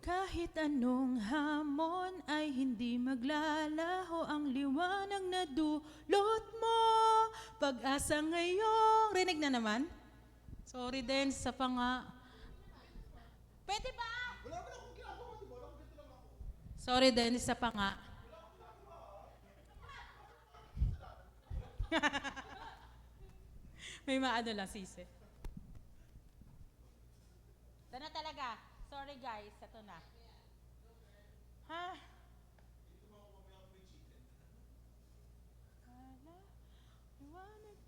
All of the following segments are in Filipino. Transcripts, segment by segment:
Kahit anong hamon ay hindi maglalaho ang liwanag na dulot mo. Pag-asa ngayong... Rinig na naman? Sorry din sa panga... Pwede ba? Sorry din sa panga... May maano lang, sisi. Ito na talaga. Sorry guys, ito na. Ha? Ala, liwanag.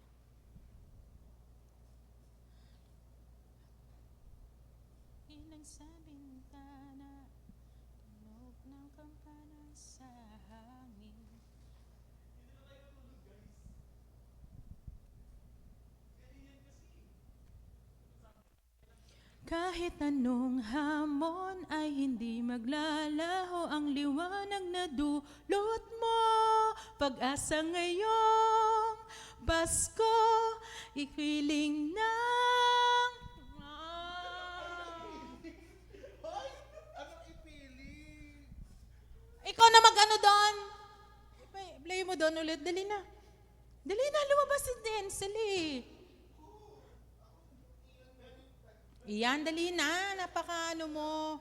Ilang sa bintana, tunog ng kampana sa hangin. Kahit anong hamon ay hindi maglalaho ang liwanag na dulot mo. Pag-asa ngayong Pasko, ikiling ng... Anong ipiling? Ikaw na mag-ano doon. Play mo doon ulit. Dali na. Dali na, lumabas si Denzel eh. Iyan, dali na. Napaka-ano mo.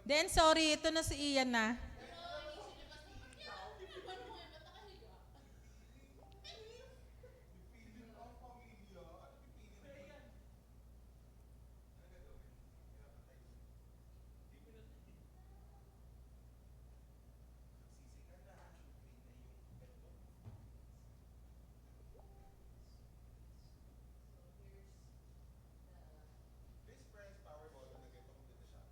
Den, sorry. Ito na si Ian na. Please press power button na ganito kung dito siya.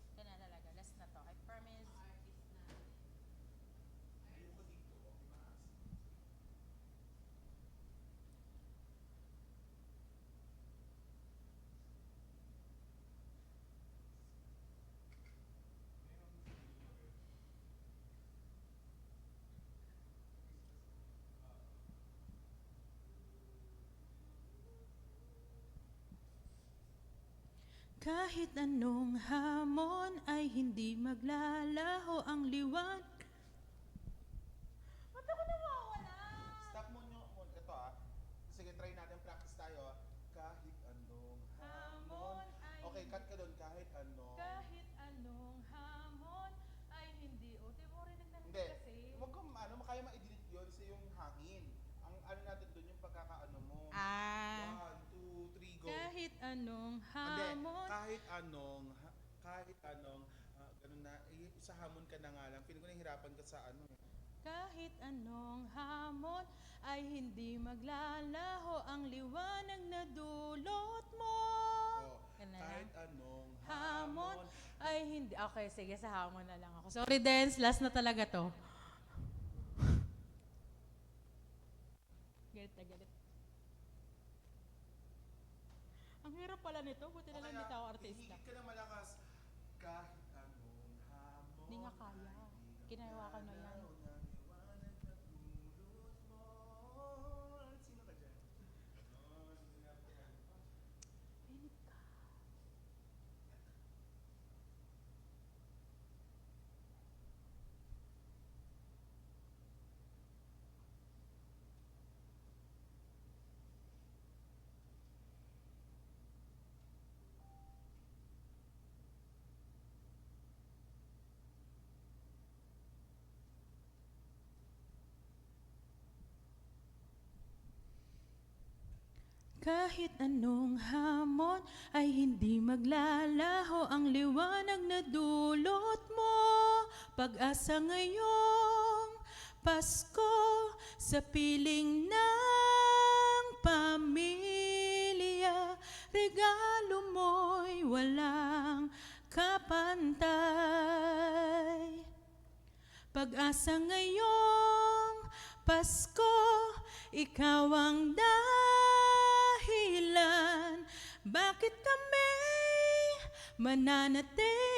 Ito na talaga. Last na to. I promise. Ayoko dito. Okay, maas. Kahit anong hamon ay hindi maglalaho ang liwan. Ba't ako nawawala? Stop mo nyo. Ito Sige, try natin. Practice tayo. Kahit anong hamon. Okay, cut ka doon. Kahit anong... Kahit anong hamon ay hindi. O, di mo rinig na Hindi. kasi. Huwag kang kaya ma-edit yun sa yung hangin. Ang ano natin doon yung pagkakaano mo. Ah. 1, 2, 3, go. Kahit anong Hindi. hamon. Kahit anong, ganun na, sa hamon ka na nga lang. Piling ko nahihirapan ka sa ano. Kahit anong hamon ay hindi maglalaho ang liwanag na dulot mo. Ganun na Kahit lang. anong Hamon ay hindi. Okay, sige, sa hamon na lang ako. Sorry, Dance. Last na talaga to. Galit na galit. Ang hirap pala nito. Buti na lang hindi ako artista. Hihigit ka na malakas. Kahit anong hamon. Hindi nga kaya. Kinahawakan mo yan. Sino ka dyan? Pinig ka. Kahit anong hamon ay hindi maglalaho ang liwanag na dulot mo. Pag-asa ngayong Pasko sa piling ng pamilya. Regalo mo'y walang kapantay. Pag-asa ngayong Pasko, ikaw ang dahilan. Bakit kami mananatili